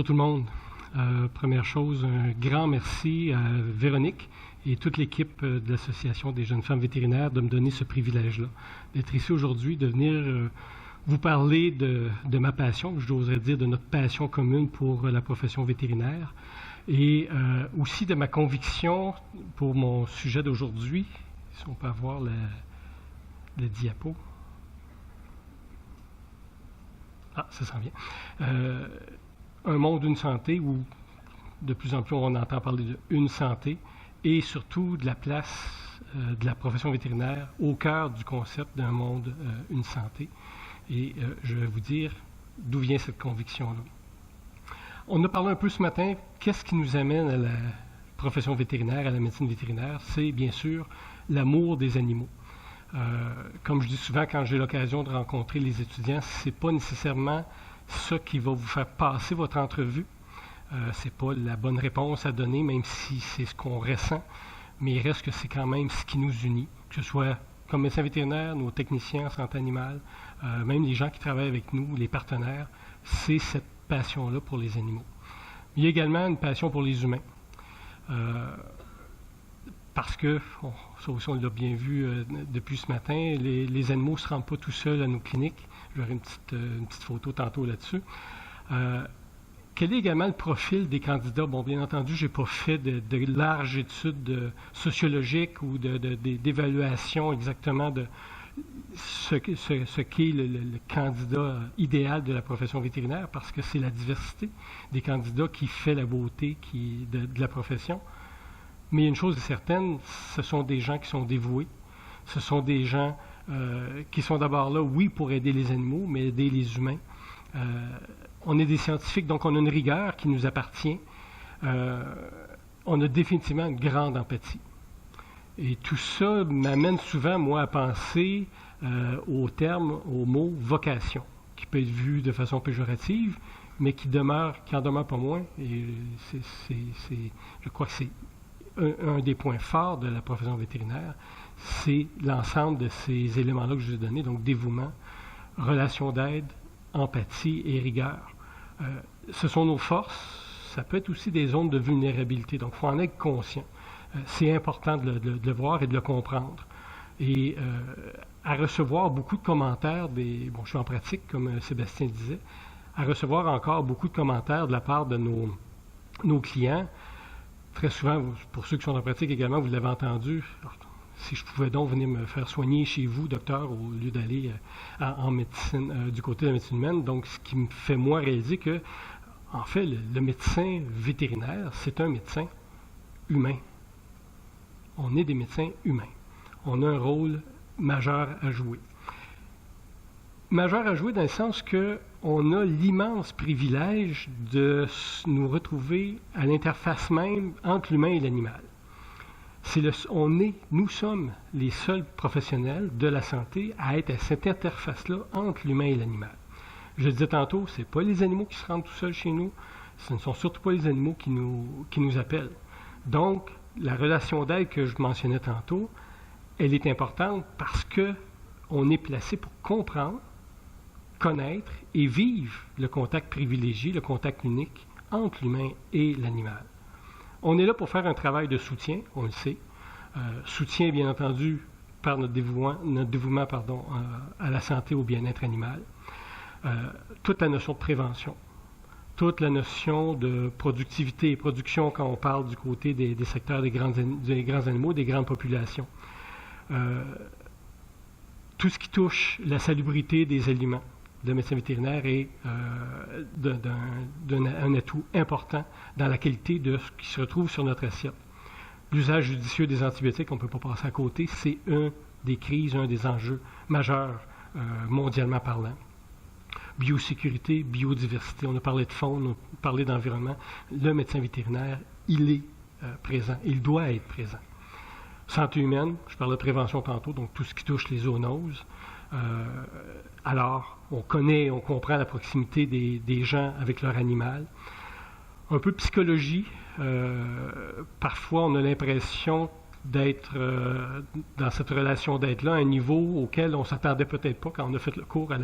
tout le monde. Première chose, un grand merci à Véronique et toute l'équipe de l'Association des jeunes femmes vétérinaires de me donner ce privilège-là, d'être ici aujourd'hui, de venir vous parler de ma passion, j'oserais dire de notre passion commune pour la profession vétérinaire, et aussi de ma conviction pour mon sujet d'aujourd'hui. Si on peut avoir le diapo. Ah, ça s'en vient. Un monde, une santé, où de plus en plus on entend parler d'une santé, et surtout de la place de la profession vétérinaire au cœur du concept d'un monde, une santé. Et je vais vous dire d'où vient cette conviction-là. On a parlé un peu ce matin, qu'est-ce qui nous amène à la profession vétérinaire, à la médecine vétérinaire? C'est bien sûr l'amour des animaux. Comme je dis souvent quand j'ai l'occasion de rencontrer les étudiants, c'est pas nécessairement ça qui va vous faire passer votre entrevue. C'est pas la bonne réponse à donner, même si c'est ce qu'on ressent, mais il reste que c'est quand même ce qui nous unit, que ce soit comme médecins vétérinaires, nos techniciens en santé animale, même les gens qui travaillent avec nous, les partenaires, c'est cette passion-là pour les animaux. Il y a également une passion pour les humains. Parce que, ça aussi on l'a bien vu depuis ce matin, les animaux ne se rendent pas tout seuls à nos cliniques. J'aurai une petite photo tantôt là-dessus. Quel est également le profil des candidats? Bon, bien entendu, je n'ai pas fait de larges études sociologiques ou d'évaluation exactement de ce qu'est le candidat idéal de la profession vétérinaire, parce que c'est la diversité des candidats qui fait la beauté de la profession. Mais une chose est certaine, ce sont des gens qui sont dévoués. Ce sont des gens qui sont d'abord là, oui, pour aider les animaux, mais aider les humains. On est des scientifiques, donc on a une rigueur qui nous appartient. On a définitivement une grande empathie. Et tout ça m'amène souvent, moi, à penser au mot vocation, qui peut être vu de façon péjorative, mais qui en demeure pas moins. Et je crois que c'est un des points forts de la profession vétérinaire, c'est l'ensemble de ces éléments-là que je vous ai donnés, donc dévouement, relation d'aide, empathie et rigueur. Ce sont nos forces, ça peut être aussi des zones de vulnérabilité, donc il faut en être conscient. C'est important de le voir et de le comprendre. Et à recevoir beaucoup de commentaires, je suis en pratique, comme Sébastien disait, à recevoir encore beaucoup de commentaires de la part de nos clients. Très souvent, pour ceux qui sont en pratique également, vous l'avez entendu, si je pouvais donc venir me faire soigner chez vous, docteur, au lieu d'aller en médecine, du côté de la médecine humaine. Donc, ce qui me fait, moi, réaliser que, en fait, le médecin vétérinaire, c'est un médecin humain. On est des médecins humains. On a un rôle majeur à jouer. Majeur à jouer dans le sens qu'on a l'immense privilège de nous retrouver à l'interface même entre l'humain et l'animal. Nous sommes les seuls professionnels de la santé à être à cette interface-là entre l'humain et l'animal. Je le disais tantôt, ce n'est pas les animaux qui se rendent tout seuls chez nous, ce ne sont surtout pas les animaux qui nous appellent. Donc, la relation d'aide que je mentionnais tantôt, elle est importante parce qu'on est placé pour comprendre, connaître et vivre le contact privilégié, le contact unique entre l'humain et l'animal. On est là pour faire un travail de soutien, on le sait. Soutien, bien entendu, par notre dévouement à la santé, au bien-être animal. Toute la notion de prévention, toute la notion de productivité et production quand on parle du côté des secteurs des grands animaux, des grandes populations. Tout ce qui touche la salubrité des aliments. Le médecin vétérinaire est un atout important dans la qualité de ce qui se retrouve sur notre assiette. L'usage judicieux des antibiotiques, on ne peut pas passer à côté, c'est un des enjeux majeurs mondialement parlant. Biosécurité, biodiversité, on a parlé de faune, on a parlé d'environnement. Le médecin vétérinaire, il est présent, il doit être présent. Santé humaine, je parlais de prévention tantôt, donc tout ce qui touche les zoonoses. Alors, on comprend la proximité des gens avec leur animal. Un peu psychologie. Parfois, on a l'impression d'être dans cette relation d'être-là à un niveau auquel on ne s'attendait peut-être pas quand on a fait le cours à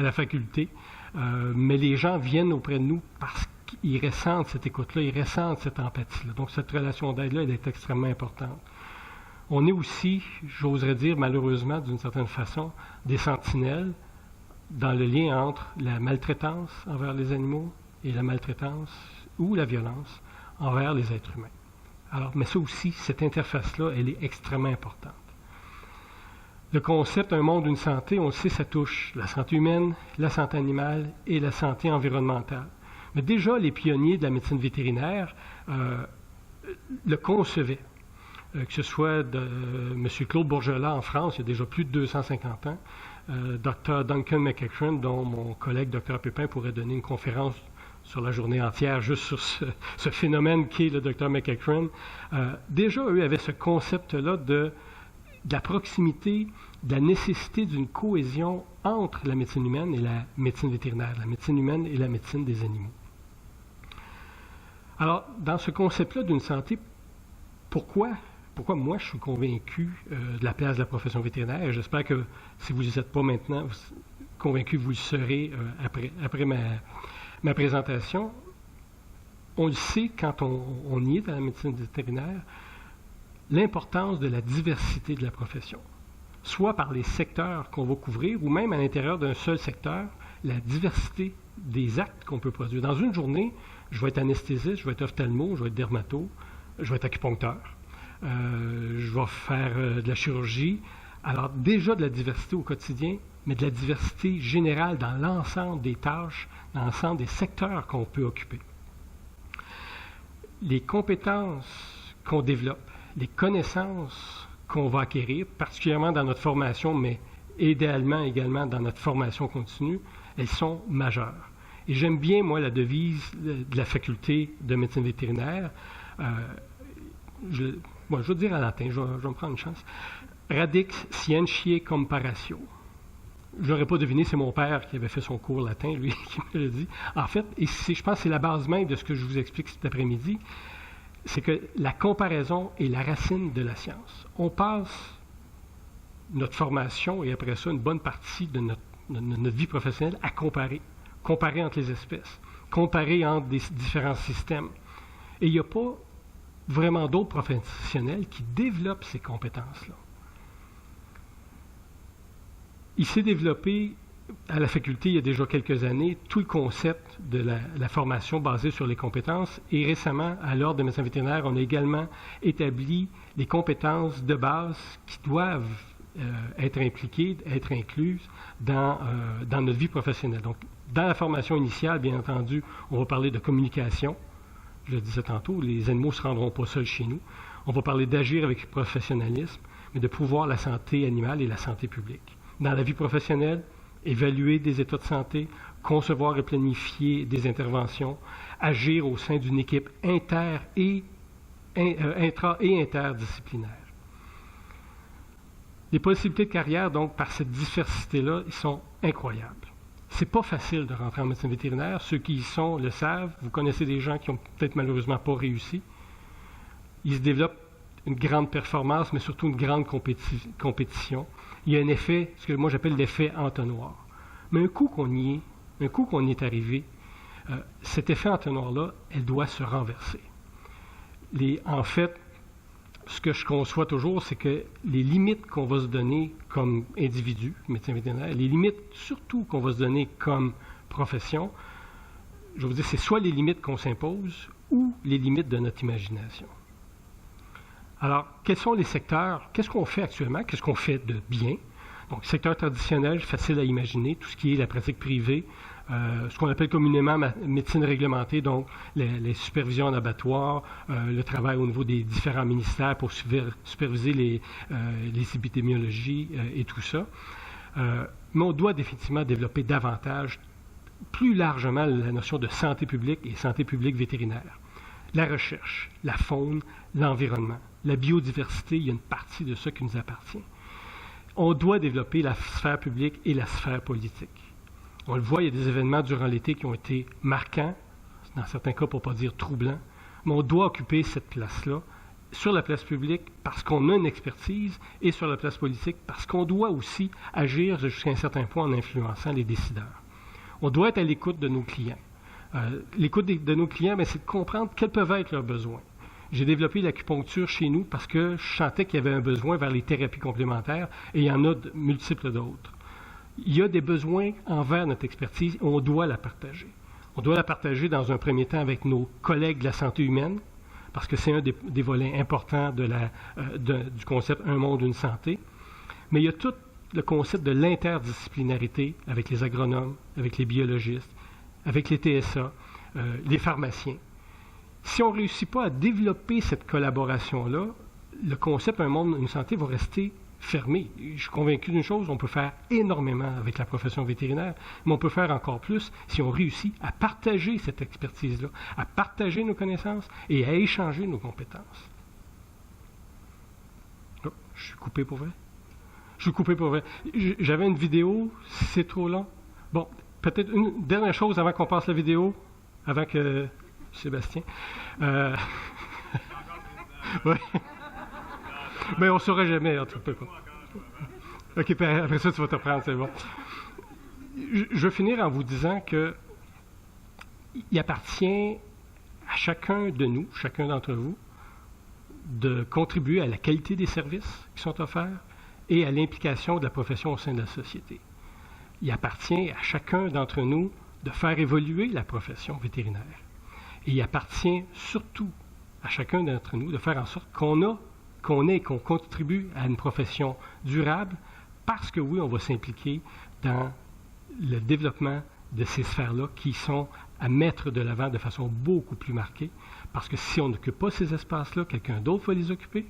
la faculté. Mais les gens viennent auprès de nous parce ils ressentent cette écoute-là, ils ressentent cette empathie-là. Donc, cette relation d'aide-là, elle est extrêmement importante. On est aussi, j'oserais dire malheureusement, d'une certaine façon, des sentinelles dans le lien entre la maltraitance envers les animaux et la maltraitance ou la violence envers les êtres humains. Alors, mais ça aussi, cette interface-là, elle est extrêmement importante. Le concept « un monde, une santé », on le sait, ça touche la santé humaine, la santé animale et la santé environnementale. Mais déjà, les pionniers de la médecine vétérinaire le concevaient. Que ce soit de M. Claude Bourgelat en France, il y a déjà plus de 250 ans, Dr. Duncan McEachran, dont mon collègue Dr. Pépin pourrait donner une conférence sur la journée entière juste sur ce phénomène qu'est le Dr. McEachran. Déjà, eux avaient ce concept-là de la proximité, de la nécessité d'une cohésion entre la médecine humaine et la médecine vétérinaire, la médecine humaine et la médecine des animaux. Alors, dans ce concept-là d'une santé, pourquoi moi je suis convaincu de la place de la profession vétérinaire, et j'espère que si vous n'y êtes pas maintenant convaincu, vous le serez après ma présentation. On le sait quand on y est dans la médecine vétérinaire, l'importance de la diversité de la profession, soit par les secteurs qu'on va couvrir, ou même à l'intérieur d'un seul secteur, la diversité des actes qu'on peut produire. Dans une journée, je vais être anesthésiste, je vais être ophtalmo, je vais être dermato, je vais être acupuncteur, je vais faire de la chirurgie. Alors déjà de la diversité au quotidien, mais de la diversité générale dans l'ensemble des tâches, dans l'ensemble des secteurs qu'on peut occuper. Les compétences qu'on développe, les connaissances qu'on va acquérir, particulièrement dans notre formation, mais idéalement également dans notre formation continue, elles sont majeures. Et j'aime bien, moi, la devise de la faculté de médecine vétérinaire. Je vais dire en latin, je vais me prendre une chance. Radix scientiae comparatio. Je n'aurais pas deviné, c'est mon père qui avait fait son cours latin, lui, qui me l'a dit. En fait, et je pense que c'est la base même de ce que je vous explique cet après-midi, c'est que la comparaison est la racine de la science. On passe notre formation et après ça, une bonne partie de notre vie professionnelle à comparer. Comparer entre les espèces, comparer entre des différents systèmes. Et il n'y a pas vraiment d'autres professionnels qui développent ces compétences-là. Il s'est développé à la faculté il y a déjà quelques années tout le concept de la formation basée sur les compétences et récemment, à l'Ordre des médecins vétérinaires, on a également établi les compétences de base qui doivent être impliquées, être incluses dans notre vie professionnelle. Donc, dans la formation initiale, bien entendu, on va parler de communication. Je le disais tantôt, les animaux ne se rendront pas seuls chez nous. On va parler d'agir avec professionnalisme, mais de promouvoir la santé animale et la santé publique. Dans la vie professionnelle, évaluer des états de santé, concevoir et planifier des interventions, agir au sein d'une équipe intra- et interdisciplinaire. Les possibilités de carrière, donc, par cette diversité-là, ils sont incroyables. C'est pas facile de rentrer en médecine vétérinaire. Ceux qui y sont le savent. Vous connaissez des gens qui ont peut-être malheureusement pas réussi. Il se développe une grande performance, mais surtout une grande compétition. Il y a un effet, ce que moi j'appelle l'effet entonnoir. Mais un coup qu'on y est, un coup qu'on y est arrivé, cet effet entonnoir-là, elle doit se renverser. En fait, ce que je conçois toujours, c'est que les limites qu'on va se donner comme individu, médecin vétérinaire, les limites surtout qu'on va se donner comme profession, je veux dire, c'est soit les limites qu'on s'impose ou les limites de notre imagination. Alors, quels sont les secteurs? Qu'est-ce qu'on fait actuellement? Qu'est-ce qu'on fait de bien? Donc, secteur traditionnel, facile à imaginer, tout ce qui est la pratique privée, ce qu'on appelle communément médecine réglementée, donc les supervisions en abattoir, le travail au niveau des différents ministères pour superviser les épidémiologies et tout ça. Mais on doit définitivement développer davantage, plus largement, la notion de santé publique et santé publique vétérinaire. La recherche, la faune, l'environnement, la biodiversité, il y a une partie de ça qui nous appartient. On doit développer la sphère publique et la sphère politique. On le voit, il y a des événements durant l'été qui ont été marquants, dans certains cas pour ne pas dire troublants, mais on doit occuper cette place-là, sur la place publique parce qu'on a une expertise et sur la place politique parce qu'on doit aussi agir jusqu'à un certain point en influençant les décideurs. On doit être à l'écoute de nos clients. L'écoute de nos clients, c'est de comprendre quels peuvent être leurs besoins. J'ai développé l'acupuncture chez nous parce que je sentais qu'il y avait un besoin vers les thérapies complémentaires et il y en a multiples d'autres. Il y a des besoins envers notre expertise et on doit la partager. On doit la partager dans un premier temps avec nos collègues de la santé humaine, parce que c'est un des volets importants du concept « Un monde, une santé ». Mais il y a tout le concept de l'interdisciplinarité avec les agronomes, avec les biologistes, avec les TSA, les pharmaciens. Si on ne réussit pas à développer cette collaboration-là, le concept « Un monde, une santé » va rester fermé. Je suis convaincu d'une chose, on peut faire énormément avec la profession vétérinaire, mais on peut faire encore plus si on réussit à partager cette expertise-là, à partager nos connaissances et à échanger nos compétences. Oh, je suis coupé pour vrai? Je suis coupé pour vrai. J'avais une vidéo, c'est trop long. Bon, peut-être une dernière chose avant qu'on passe la vidéo, avant que Sébastien... ouais. Mais on ne saura jamais, en tout cas. OK, après ça, tu vas te prendre, c'est bon. Je vais finir en vous disant que il appartient à chacun de nous, chacun d'entre vous, de contribuer à la qualité des services qui sont offerts et à l'implication de la profession au sein de la société. Il appartient à chacun d'entre nous de faire évoluer la profession vétérinaire. Et il appartient surtout à chacun d'entre nous de faire en sorte qu'on contribue à une profession durable parce que oui, on va s'impliquer dans le développement de ces sphères-là qui sont à mettre de l'avant de façon beaucoup plus marquée parce que si on n'occupe pas ces espaces-là, quelqu'un d'autre va les occuper,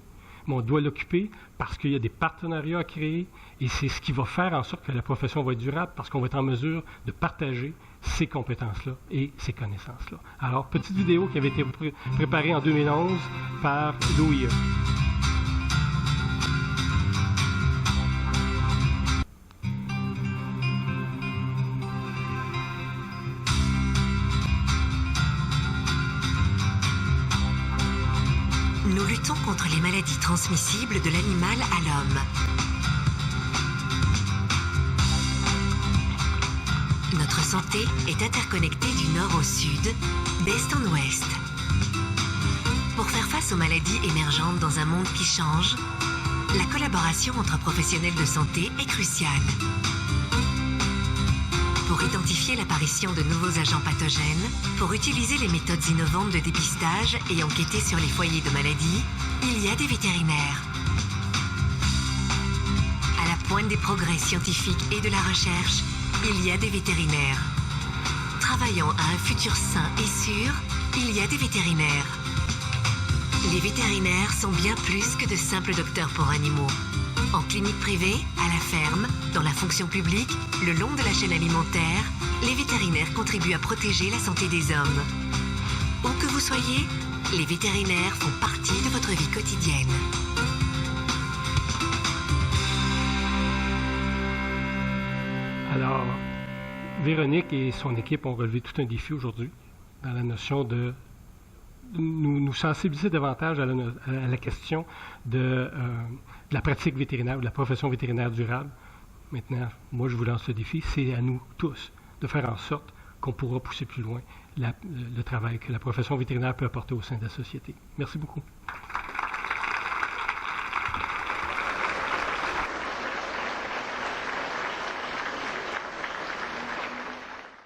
mais on doit l'occuper parce qu'il y a des partenariats à créer et c'est ce qui va faire en sorte que la profession va être durable parce qu'on va être en mesure de partager ces compétences-là et ces connaissances-là. Alors, petite vidéo qui avait été préparée en 2011 par l'OIE. Nous luttons contre les maladies transmissibles de l'animal à l'homme. Notre santé est interconnectée du nord au sud, d'est en ouest. Pour faire face aux maladies émergentes dans un monde qui change, la collaboration entre professionnels de santé est cruciale. Pour identifier l'apparition de nouveaux agents pathogènes, pour utiliser les méthodes innovantes de dépistage et enquêter sur les foyers de maladies, il y a des vétérinaires. À la pointe des progrès scientifiques et de la recherche, il y a des vétérinaires. Travaillant à un futur sain et sûr, il y a des vétérinaires. Les vétérinaires sont bien plus que de simples docteurs pour animaux. En clinique privée, à la ferme, dans la fonction publique, le long de la chaîne alimentaire, les vétérinaires contribuent à protéger la santé des hommes. Où que vous soyez, les vétérinaires font partie de votre vie quotidienne. Alors, Véronique et son équipe ont relevé tout un défi aujourd'hui dans la notion de nous sensibiliser davantage à la question de la pratique vétérinaire, de la profession vétérinaire durable. Maintenant, moi, je vous lance le défi, c'est à nous tous de faire en sorte qu'on pourra pousser plus loin le travail que la profession vétérinaire peut apporter au sein de la société. Merci beaucoup.